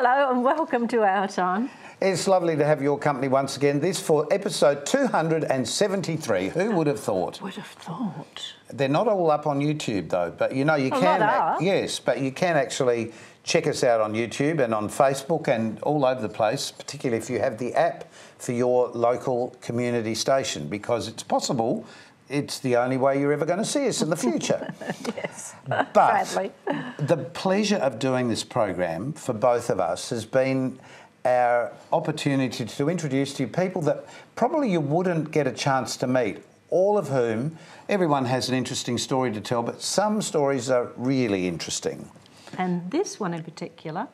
Hello and welcome to Our Time. It's lovely to have your company once again. This for episode 273. Who would have thought? Would have thought. They're not all up on YouTube though, but you know you A can. lot are. Yes, but you can actually check us out on YouTube and on Facebook and all over the place, particularly if you have the app for your local community station, because it's possible it's the only way you're ever going to see us in the future. Yes, But sadly. the pleasure of doing this program for both of us has been our opportunity to introduce to you people that probably you wouldn't get a chance to meet, all of whom, everyone has an interesting story to tell, but some stories are really interesting. And this one in particular.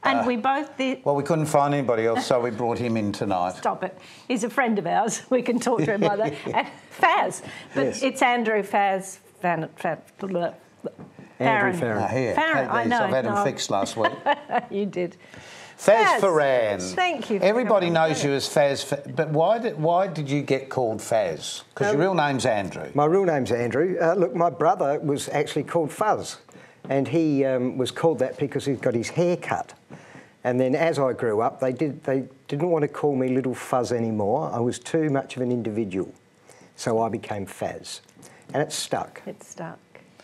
And we both did. Well, we couldn't find anybody else, so we brought him in tonight. Stop it. He's a friend of ours. We can talk to him like that. And Faz. But Yes. It's Andrew Faz. Andrew Farron. Here, I know. I've had no. him fixed last week. You did. Faz Farran. Thank you. Everybody knows you as Faz, but why did you get called Faz? Because your real name's Andrew. My real name's Andrew. Look, my brother was actually called Fuzz, and he was called that because he'd got his hair cut. And then as I grew up, they didn't want to call me Little Fuzz anymore. I was too much of an individual. So I became Faz. And it stuck. It stuck.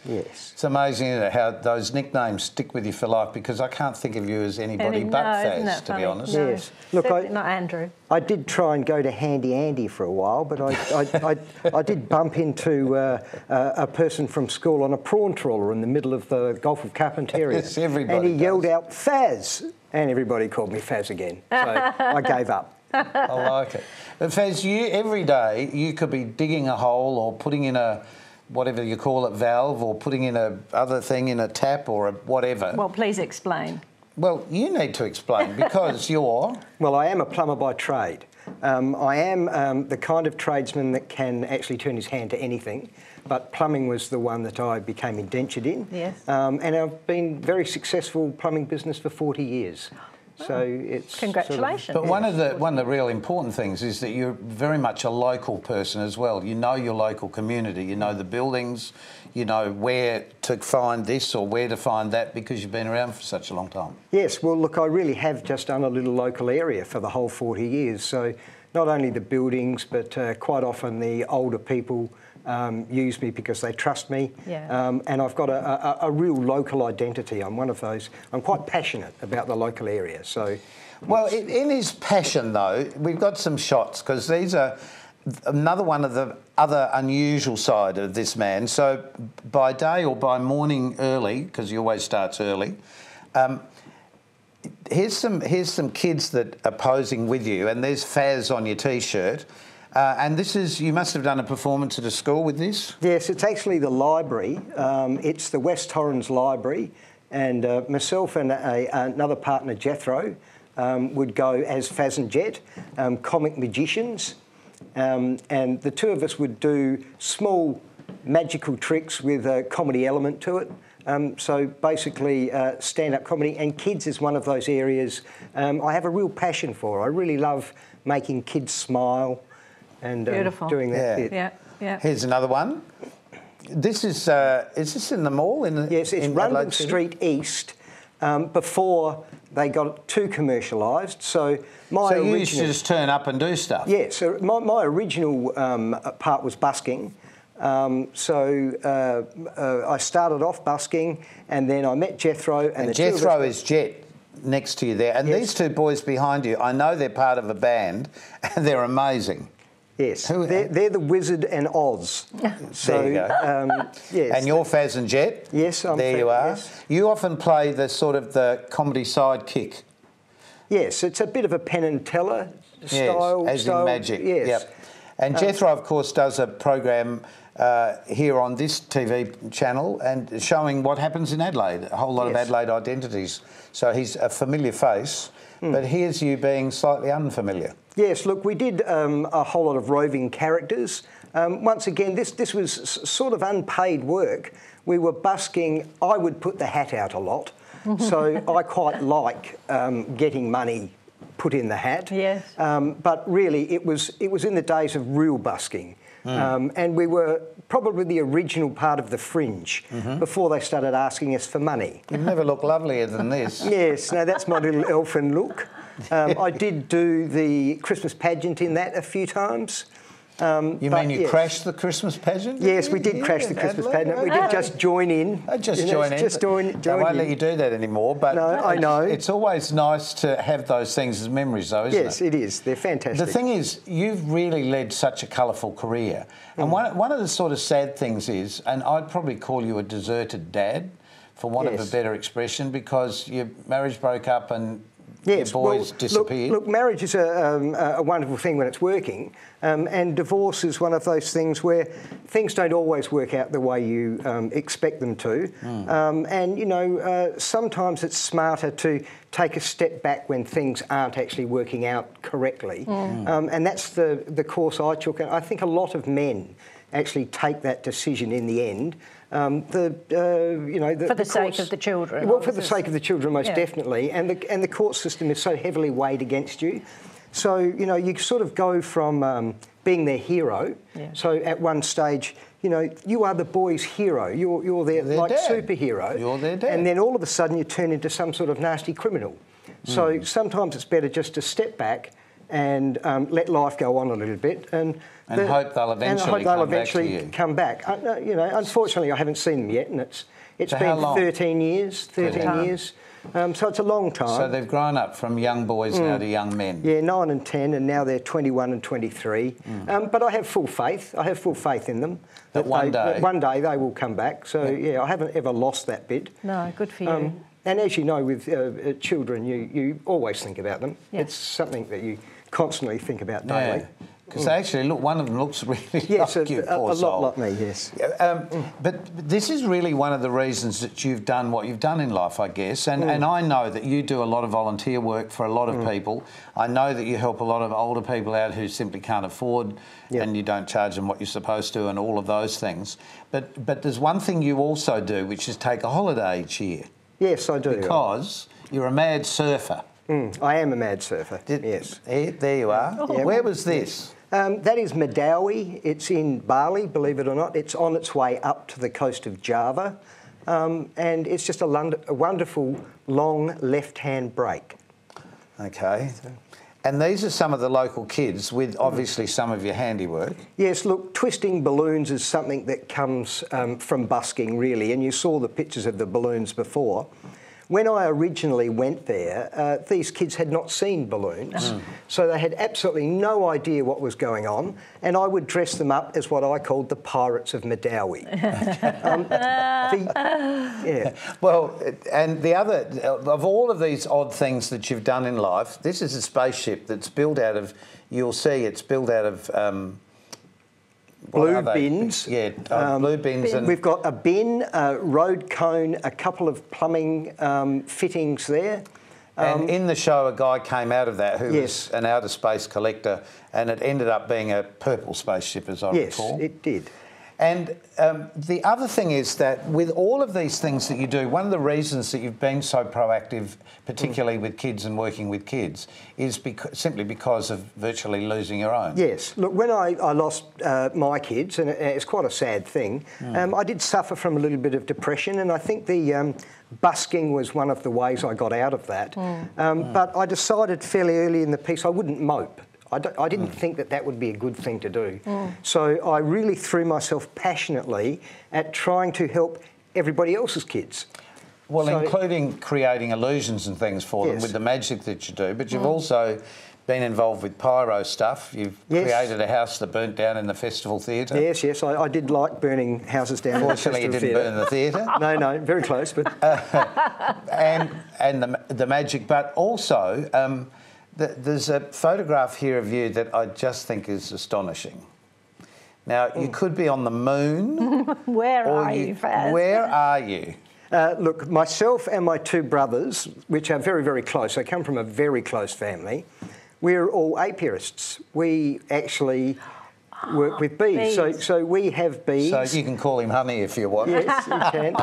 Yes. It's amazing, isn't it, how those nicknames stick with you for life, because I can't think of you as anybody but Faz, to be honest. No. Yes. Look, Not Andrew. I did try and go to Handy Andy for a while, but I did bump into a person from school on a prawn trawler in the middle of the Gulf of Carpentaria. Yes, everybody And he does. yelled out, Faz! And everybody called me Faz again. So I gave up. I like it. But Faz, every day you could be digging a hole or putting in a, whatever you call it, valve, or putting in a other thing in a tap or a whatever. Well, please explain. Well, you need to explain, because you're... Well, I am a plumber by trade. I am the kind of tradesman that can actually turn his hand to anything, but plumbing was the one that I became indentured in. Yes. And I've been very successful plumbing business for 40 years. So it's Congratulations. But one of the real important things is that you're very much a local person as well. You know your local community, you know the buildings, you know where to find this or where to find that, because you've been around for such a long time. Yes, well, look, I really have just done a little local area for the whole 40 years. So not only the buildings, but quite often the older people use me because they trust me. Yeah. And I've got a real local identity. I'm one of those. I'm quite passionate about the local area. So, Well, in his passion, though, we've got some shots, because these are another one of the other unusual side of this man. So by day or by morning early, because he always starts early, here's some kids that are posing with you, and there's Faz on your T-shirt. And this is, you must have done a performance at a school with this? yes, it's actually the library. It's the West Torrens Library, and myself and another partner, Jethro, would go as Faz and Jet, comic magicians, and the two of us would do small magical tricks with a comedy element to it. So basically stand-up comedy, and kids is one of those areas I have a real passion for. I really love making kids smile and doing that bit. Yeah, yeah. Here's another one. This is this in the mall? Yes, it's Rundle Street East, before they got too commercialised. So you used to just turn up and do stuff? Yeah, so my original part was busking. I started off busking, and then I met Jethro. And Jethro is Jet next to you there. And these two boys behind you, I know they're part of a band, and they're amazing. Yes, they're the Wizard and Oz. So, there you go. Yes. And you're Faz and Jet? Yes, I'm There Faz, you are. yes. You often play the sort of the comedy sidekick. Yes, it's a bit of a Penn and Teller style. Yes, as in magic. Yes. Yep. And Jethro, of course, does a program here on this TV channel and showing what happens in Adelaide, a whole lot of Adelaide identities. So he's a familiar face, but here's you being slightly unfamiliar. Yes, look, we did a whole lot of roving characters. Once again, this was sort of unpaid work. We were busking. I would put the hat out a lot, so I quite like getting money put in the hat. Yes. But really, it was in the days of real busking. And we were probably the original part of the fringe before they started asking us for money. You never look lovelier than this. Yes, no, that's my little elfin look. I did do the Christmas pageant in that a few times. You mean you crashed the Christmas pageant? Yes, we did crash the Christmas pageant. We did just join in. Just join in. Just join I won't in. let you do that anymore. But no, I know. It's always nice to have those things as memories, though, isn't it? Yes, it is. They're fantastic. The thing is, you've really led such a colourful career. And one of the sort of sad things is, and I'd probably call you a deserted dad, for want of a better expression, because your marriage broke up and your boys disappeared. Look, marriage is a wonderful thing when it's working, and divorce is one of those things where things don't always work out the way you expect them to. And, you know, sometimes it's smarter to take a step back when things aren't actually working out correctly. And that's the course I took. And I think a lot of men actually take that decision in the end. For the sake of the children. Well, for the sake of the children, most definitely. And the court system is so heavily weighed against you. So, you know, you sort of go from being their hero. So at one stage, you know, you are the boy's hero. You're their like dad. Superhero. You're their dad. And then all of a sudden you turn into some sort of nasty criminal. So sometimes it's better just to step back and let life go on a little bit and hope they'll eventually come back. You know, unfortunately, I haven't seen them yet, and it's been 13 years. 13 years. So it's a long time. So they've grown up from young boys now to young men. Yeah, 9 and 10, and now they're 21 and 23. But I have full faith. I have full faith in them. That one day they will come back. So yeah, I haven't ever lost that bit. No, good for you. And as you know, with children, you always think about them. Yeah. It's something that you constantly think about daily. Because actually, look, one of them looks really like you, poor soul. A lot like me, yes. But this is really one of the reasons that you've done what you've done in life, I guess. And I know that you do a lot of volunteer work for a lot of people. I know that you help a lot of older people out who simply can't afford and you don't charge them what you're supposed to and all of those things. But there's one thing you also do, which is take a holiday each year. Yes, I do. Because you're a mad surfer. I am a mad surfer, yes. There you are. Where was this? That is Madawi. It's in Bali, believe it or not. It's on its way up to the coast of Java. And it's just a wonderful, long left-hand break. OK. And these are some of the local kids with obviously some of your handiwork. Yes, look, twisting balloons is something that comes from busking, really. And you saw the pictures of the balloons before. When I originally went there, these kids had not seen balloons, so they had absolutely no idea what was going on, and I would dress them up as what I called the Pirates of Madawi. Well, and the other, of all of these odd things that you've done in life, this is a spaceship that's built out of, you'll see it's built out of... blue bins. Yeah, blue bins. And we've got a bin, a road cone, a couple of plumbing fittings there. And in the show, a guy came out of that who was an outer space collector, and it ended up being a purple spaceship, as I recall. Yes, it did. And the other thing is that with all of these things that you do, one of the reasons that you've been so proactive, particularly with kids and working with kids, is simply because of virtually losing your own. Yes. Look, when I lost my kids, and it's quite a sad thing, I did suffer from a little bit of depression, and I think the busking was one of the ways I got out of that. But I decided fairly early in the piece I wouldn't mope. I didn't think that would be a good thing to do. So I really threw myself passionately at trying to help everybody else's kids. Well, including creating illusions and things for them with the magic that you do, but you've also been involved with pyro stuff. You've created a house that burnt down in the Festival Theatre. Yes, I did like burning houses down in the Festival Theatre. Fortunately, you didn't burn the theatre. No, very close. But and the magic, but also... There's a photograph here of you that I just think is astonishing. Now, you could be on the moon. Where are you, Faz? Where are you? Look, myself and my two brothers, which are very, very close, I come from a very close family, we're all apiarists. We actually work with bees. So we have bees. So you can call him Honey if you want. Yes, you can.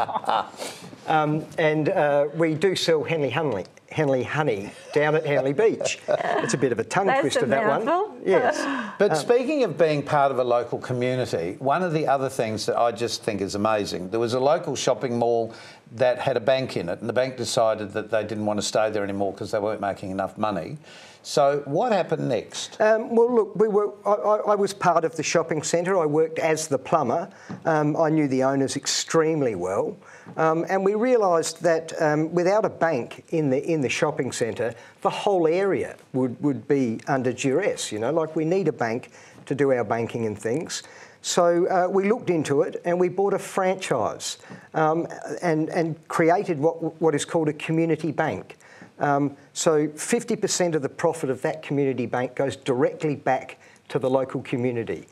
And we do sell Henley honey down at Henley Beach. It's a bit of a tongue twister, that one. Yes. But speaking of being part of a local community, one of the other things that I just think is amazing, there was a local shopping mall that had a bank in it, and the bank decided that they didn't want to stay there anymore because they weren't making enough money. So what happened next? Well, look, I was part of the shopping centre. I worked as the plumber. I knew the owners extremely well. And we realised that without a bank in the shopping centre, the whole area would be under duress. You know, like we need a bank to do our banking and things. So we looked into it and we bought a franchise and created what is called a community bank. So 50% of the profit of that community bank goes directly back to the local community.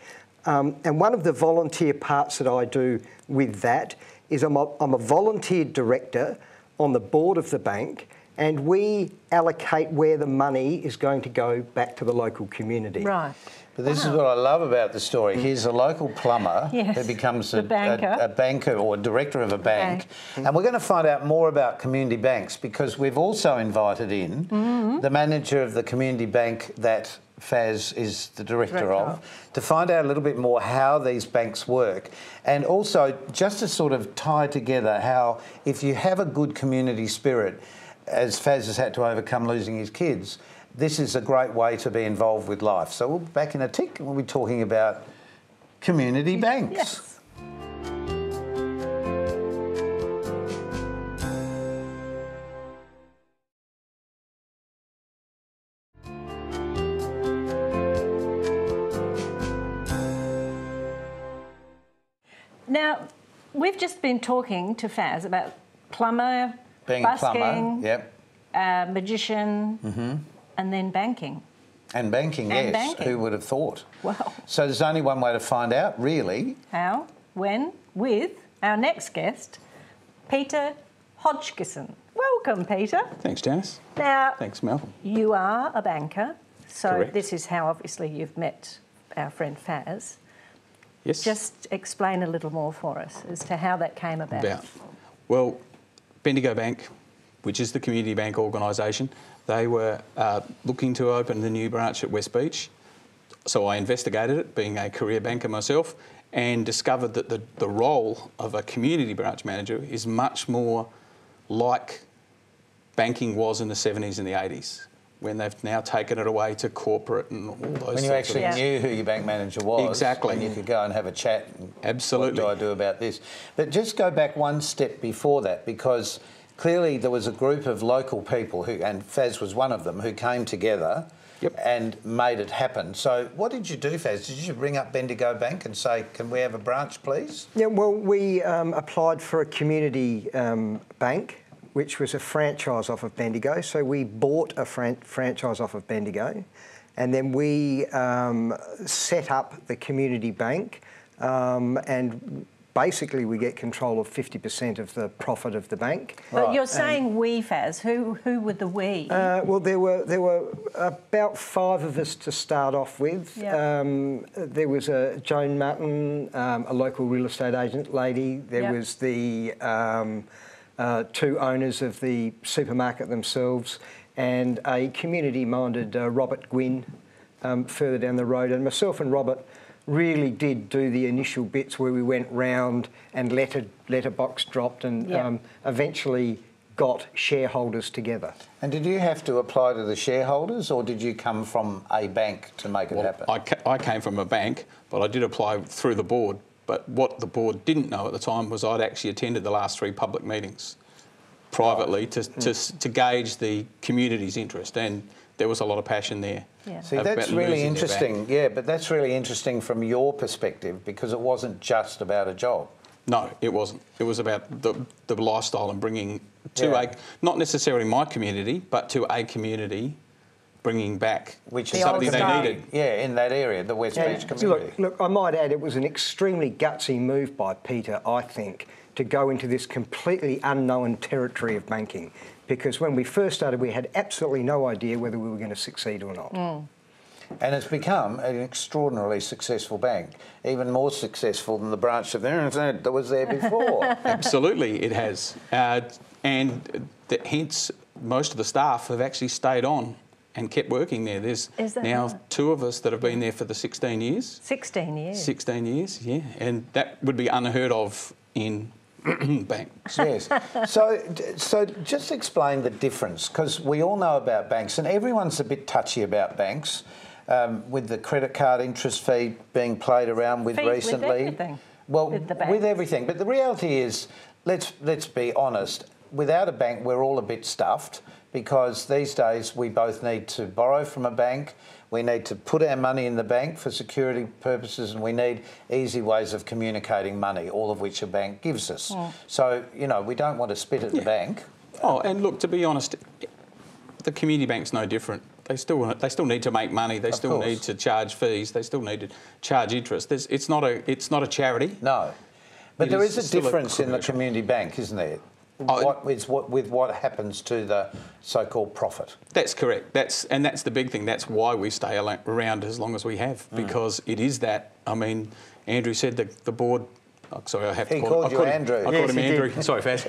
And one of the volunteer parts that I do with that is I'm a volunteer director on the board of the bank, and we allocate where the money is going to go back to the local community. Right. But this is what I love about the story. Here's a local plumber who becomes a banker or a director of a bank. And we're going to find out more about community banks because we've also invited in the manager of the community bank that Faz is the director of, to find out a little bit more how these banks work, and also just to sort of tie together how if you have a good community spirit, as Faz has had to overcome losing his kids, this is a great way to be involved with life. So we'll be back in a tick and we'll be talking about community banks. Yes. Now, we've just been talking to Faz about plumber, being busking, a plumber, magician, and then banking. And banking, and yes. Banking. Who would have thought? Well. So there's only one way to find out, really. How? When? With our next guest, Peter Hodgkinson. Welcome, Peter. Thanks, Janice. Now, thanks, Malcolm. You are a banker, so Correct. This is how obviously you've met our friend Faz. Yes. Just explain a little more for us as to how that came about. Well, Bendigo Bank, which is the community bank organisation, they were looking to open the new branch at West Beach. So I investigated it, being a career banker myself, and discovered that the role of a community branch manager is much more like banking was in the 70s and the 80s, when they've now taken it away to corporate and all those When you actually knew who your bank manager was. Exactly. And you could go and have a chat. And absolutely. What do I do about this? But just go back one step before that, because clearly there was a group of local people, and Faz was one of them, who came together and made it happen. So what did you do, Faz? Did you ring up Bendigo Bank and say, can we have a branch, please? Yeah, well, we applied for a community bank, which was a franchise off of Bendigo. So we bought a franchise off of Bendigo, and then we set up the community bank, and basically we get control of 50% of the profit of the bank. But you're saying we, Faz. Who were the we? Well, there were about 5 of us to start off with. Yep. There was Joan Mutton, a local real estate agent lady. There was the 2 owners of the supermarket themselves, and a community-minded Robert Gwynn further down the road. And myself and Robert really did do the initial bits where we went round and letterbox dropped and eventually got shareholders together. And did you have to apply to the shareholders, or did you come from a bank to make it happen? I came from a bank, but I did apply through the board. But what the board didn't know at the time was I'd actually attended the last 3 public meetings privately to gauge the community's interest, and there was a lot of passion there. Yeah. See, that's really interesting. Yeah, but that's really interesting from your perspective, because it wasn't just about a job. No, it wasn't. It was about the lifestyle and bringing to not necessarily my community, but to a community, bringing back something they needed. Yeah, in that area, the West Beach community. Look, I might add, it was an extremely gutsy move by Peter, I think, to go into this completely unknown territory of banking. Because when we first started, we had absolutely no idea whether we were going to succeed or not. And it's become an extraordinarily successful bank, even more successful than the branch of there that was there before. Absolutely, it has. And hence, most of the staff have actually stayed on and kept working there. There's now right? 2 of us that have been there for the 16 years. 16 years. 16 years, yeah. And that would be unheard of in banks. Yes. So just explain the difference, because we all know about banks and everyone's a bit touchy about banks, with the credit card interest fee being played around with recently. With everything. Well, with with everything. But the reality is, let's be honest, without a bank we're all a bit stuffed, because these days we both need to borrow from a bank, we need to put our money in the bank for security purposes, and we need easy ways of communicating money, all of which a bank gives us. So, you know, we don't want to spit at the bank. Oh, and look, to be honest, the community bank's no different. They still need to make money. They still need to charge fees. They still need to charge interest. It's not a charity. No, but there is a difference in the commercial. community bank, isn't there? With what happens to the so-called profit. That's correct. That's the big thing. That's why we stay around as long as we have, because it is that. I mean, Andrew said the board. Oh, sorry, I have to call him. He called you Andrew. I called him Andrew. Sorry, Faz.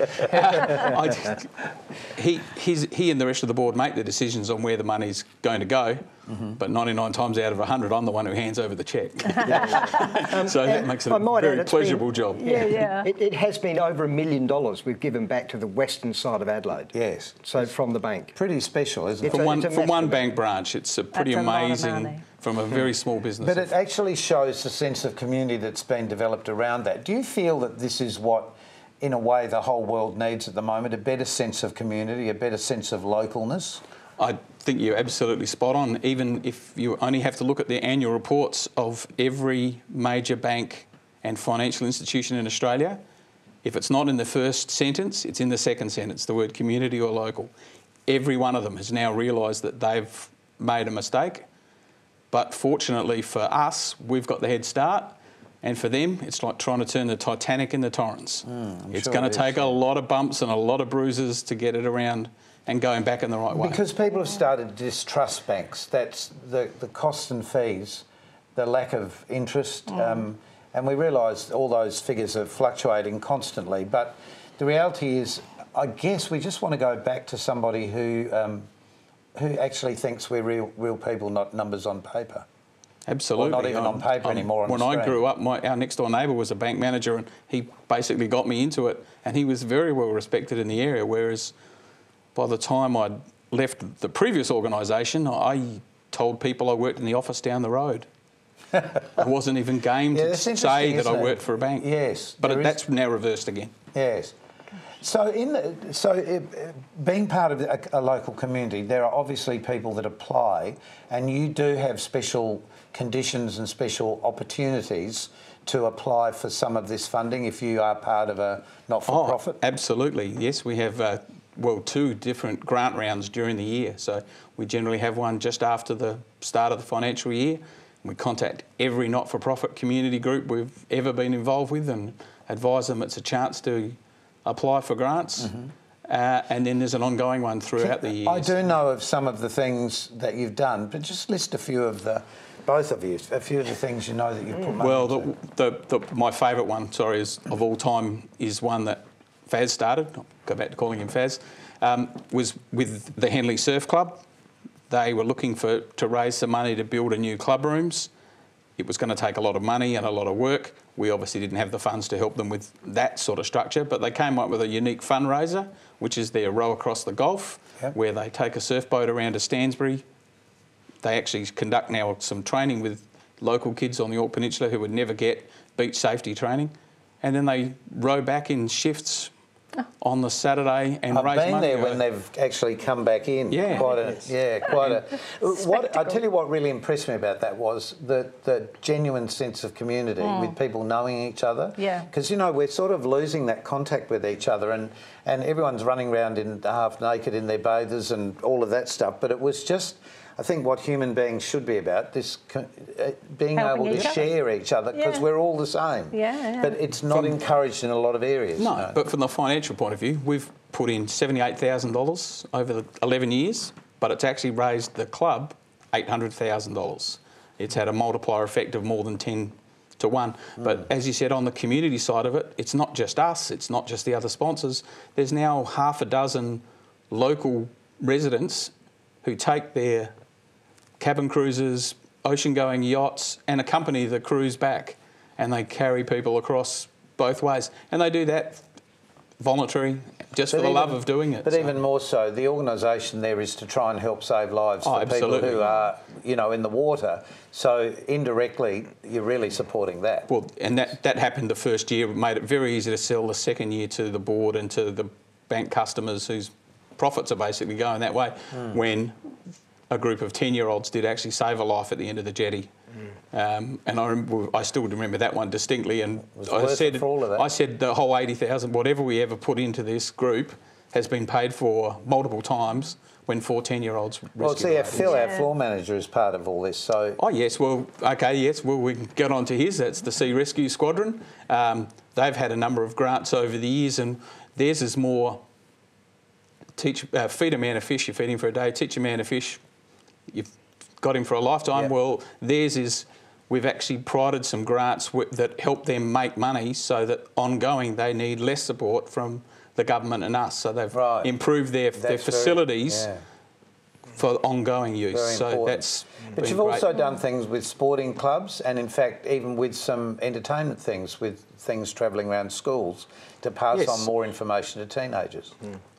He and the rest of the board make the decisions on where the money's going to go, but 99 times out of 100, I'm the one who hands over the cheque. So that makes it a very pleasurable job. Yeah. It has been over $1 million we've given back to the western side of Adelaide. Yes. So from the bank. Pretty special, isn't it? For one bank branch, it's a pretty That's a lot of amazing money. from a very small business. But it actually shows the sense of community that's been developed around that. Do you feel that this is what, in a way, the whole world needs at the moment? A better sense of community, a better sense of localness? I think you're absolutely spot on. Even if you only have to look at the annual reports of every major bank and financial institution in Australia, if it's not in the first sentence, it's in the second sentence, the word community or local. Every one of them has now realised that they've made a mistake. But fortunately for us, we've got the head start. And for them, it's like trying to turn the Titanic in the Torrens. It's going to take a lot of bumps and a lot of bruises to get it around and going back in the right way. Because people have started to distrust banks. That's the costs and fees, the lack of interest. And we realise all those figures are fluctuating constantly. But the reality is, I guess we just want to go back to somebody who actually thinks we're real people, not numbers on paper. Absolutely. Or not even on paper anymore. When I grew up, our next door neighbour was a bank manager, and he basically got me into it, and he was very well respected in the area, whereas by the time I'd left the previous organisation, I told people I worked in the office down the road. I wasn't even game to say that I worked for a bank. Yes. But that's now reversed again. Yes. So, being part of a local community, there are obviously people that apply, and you do have special conditions and special opportunities to apply for some of this funding if you are part of a not-for-profit. Oh, absolutely. Yes, we have 2 different grant rounds during the year. So we generally have one just after the start of the financial year. We contact every not-for-profit community group we've ever been involved with and advise them it's a chance to apply for grants, and then there's an ongoing one throughout the years. I do know of some of the things that you've done, but just list a few of the things you know that you've put money into. My favourite one, of all time, is one that Faz started. I'll go back to calling him Faz. Was with the Henley Surf Club. They were looking to raise some money to build a new club rooms. It was going to take a lot of money and a lot of work. We obviously didn't have the funds to help them with that sort of structure, but they came up with a unique fundraiser, which is their row across the Gulf, where they take a surfboat around to Stansbury. They actually conduct now some training with local kids on the York Peninsula who would never get beach safety training, and then they row back in shifts on the Saturday and raise money. I've been there when they've actually come back in. Yeah. Quite a. I tell you what really impressed me about that was the genuine sense of community with people knowing each other. Yeah. Because, we're sort of losing that contact with each other, and everyone's running around in half naked in their bathers and all of that stuff. But it was just, I think, what human beings should be about, this being Helping able to share each other, because we're all the same. Yeah. But it's not encouraged in a lot of areas. No, but from the financial point of view, we've put in $78,000 over the 11 years, but it's actually raised the club $800,000. It's had a multiplier effect of more than 10 to 1. But as you said, on the community side of it, it's not just us, it's not just the other sponsors. There's now half a dozen local residents who take their cabin cruises, ocean-going yachts and accompany the cruise back, and they carry people across both ways. And they do that voluntary, just for the love of doing it. But even more so, the organisation there is to try and help save lives for absolutely. people who are, you know, in the water. So indirectly, you're really supporting that. Well, and that happened the first year. It made it very easy to sell the second year to the board and to the bank customers whose profits are basically going that way, when a group of 10-year-olds did actually save a life at the end of the jetty. And I still remember that one distinctly. And I said the whole 80,000, whatever we ever put into this group, has been paid for multiple times when 4 10-year-olds rescued. Well, see, Phil, our floor manager, is part of all this. So. Oh yes, well, okay, yes. Well, we can get on to his. That's the Sea Rescue Squadron. They've had a number of grants over the years, and theirs is more feed a man a fish. You feed him for a day. Teach a man a fish. You've got him for a lifetime. Yep. Well, theirs is, we've actually provided some grants that help them make money so that ongoing they need less support from the government and us. So they've improved their facilities for ongoing use. Very so important. that's But you've also done things with sporting clubs, and in fact even with some entertainment things, with things travelling around schools to pass on more information to teenagers.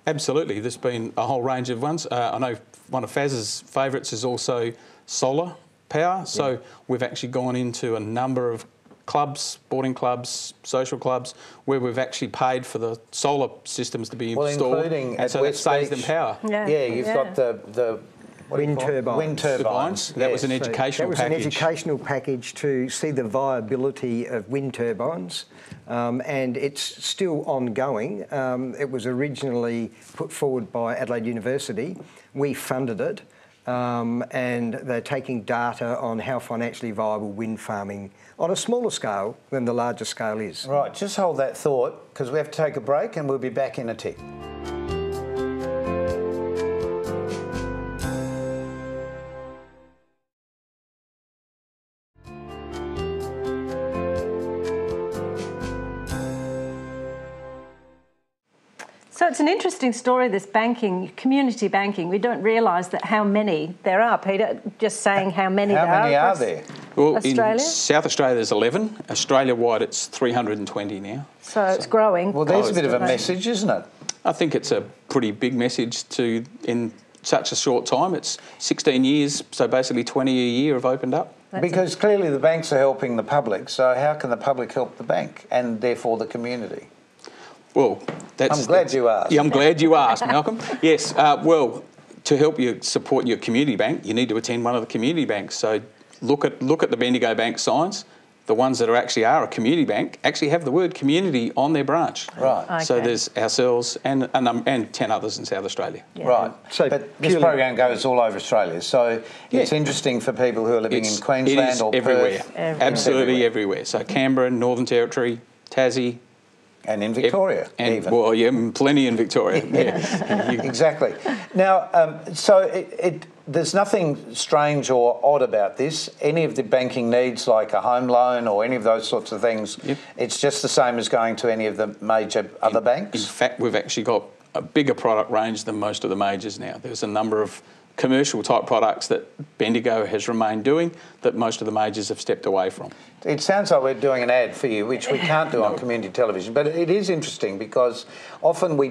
Absolutely. There's been a whole range of ones. I know one of Faz's favourites is also solar power. So we've actually gone into a number of clubs, sporting clubs, social clubs, where we've actually paid for the solar systems to be installed. Including and so that saves them power. Yeah, you've got the wind turbines. Wind turbines. That was an educational package. That was an educational package to see the viability of wind turbines, and it's still ongoing. It was originally put forward by Adelaide University. We funded it, and they're taking data on how financially viable wind farming on a smaller scale than the larger scale is. Right, just hold that thought, because we have to take a break and we'll be back in a tick. So it's an interesting story, this banking, community banking. We don't realise that how many there are, Peter, just saying how many there are. How many are there? Well, Australia? in South Australia there's 11. Australia-wide it's 320 now. So it's growing. Well, there's a bit of a message, isn't it? I think it's a pretty big message in such a short time. It's 16 years, so basically 20 a year have opened up. Because clearly the banks are helping the public, so how can the public help the bank and therefore the community? Well, I'm glad you asked. Yeah, I'm glad you asked, Malcolm. Yes, well, to help you support your community bank, you need to attend one of the community banks. So look at the Bendigo Bank signs. The ones that are a community bank actually have the word community on their branch. Right. Okay. So there's ourselves and 10 others in South Australia. Yeah. Right. So but this program goes all over Australia, so it's interesting for people who are living in Queensland or everywhere. Perth. Absolutely everywhere. So Canberra, Northern Territory, Tassie. And in Victoria, even. Well, yeah, plenty in Victoria. Yeah. Exactly. Now, so there's nothing strange or odd about this. Any of the banking needs, like a home loan or any of those sorts of things, it's just the same as going to any of the major other banks? In fact, we've actually got a bigger product range than most of the majors now. There's a number of commercial type products that Bendigo has remained doing that most of the majors have stepped away from. It sounds like we're doing an ad for you, which we can't do on community television, but it is interesting because often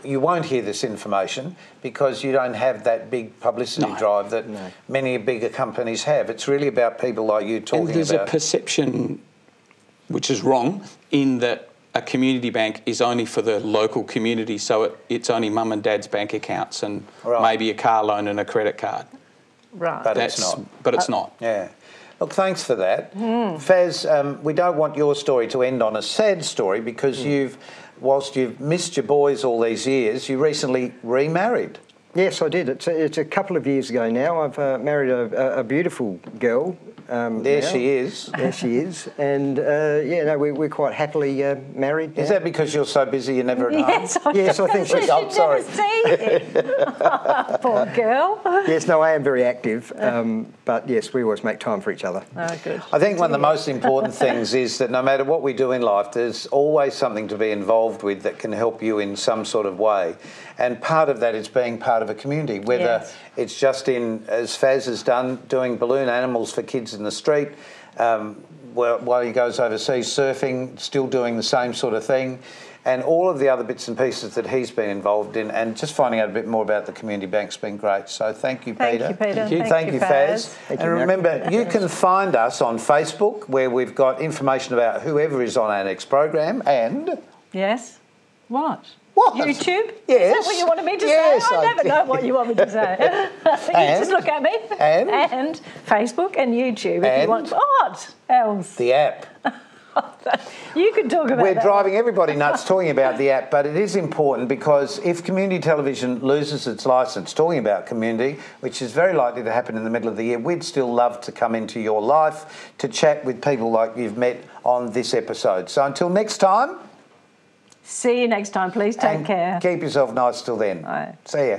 you won't hear this information because you don't have that big publicity drive that many bigger companies have. It's really about people like you talking about... And there's a perception, which is wrong, in that a community bank is only for the local community, so it's only mum and dad's bank accounts and maybe a car loan and a credit card. Right. But it's not. But it's not. Yeah. Look, thanks for that. Faz, we don't want your story to end on a sad story because whilst you've missed your boys all these years, you recently remarried. Yes, I did. It's a couple of years ago now. I've married a beautiful girl. There now. she is. There she is. And we're quite happily married now. Is that because you're so busy you're never at Yes, home? Yes, I think so. She'd I'm sorry. never see it. Poor girl. Yes, no, I am very active. But yes, we always make time for each other. Oh, good. I think one of the most important things is that no matter what we do in life, there's always something to be involved with that can help you in some sort of way. And part of that is being part of a community, whether Yes. it's just in, as Faz has done, doing balloon animals for kids in the street, while he goes overseas surfing, still doing the same sort of thing, and all of the other bits and pieces that he's been involved in, and just finding out a bit more about the community bank's been great. So thank you, Peter. Thank you, Peter. Thank you. Thank you, Faz. Thank And you, Mark. remember, you can find us on Facebook, where we've got information about whoever is on our next program, and... Yes. What? What? YouTube? Yes. Is that what you wanted me to Yes, say? I I never did. know what you want me to say. You And? just look at me. And? Facebook and YouTube if And? you want. What else? the app. You can talk about We're that. driving everybody nuts talking about the app, but it is important because if community television loses its licence talking about community, which is very likely to happen in the middle of the year, we'd still love to come into your life to chat with people like you've met on this episode. So until next time... See you next time. Please take and care. keep yourself nice till then. Bye. See ya.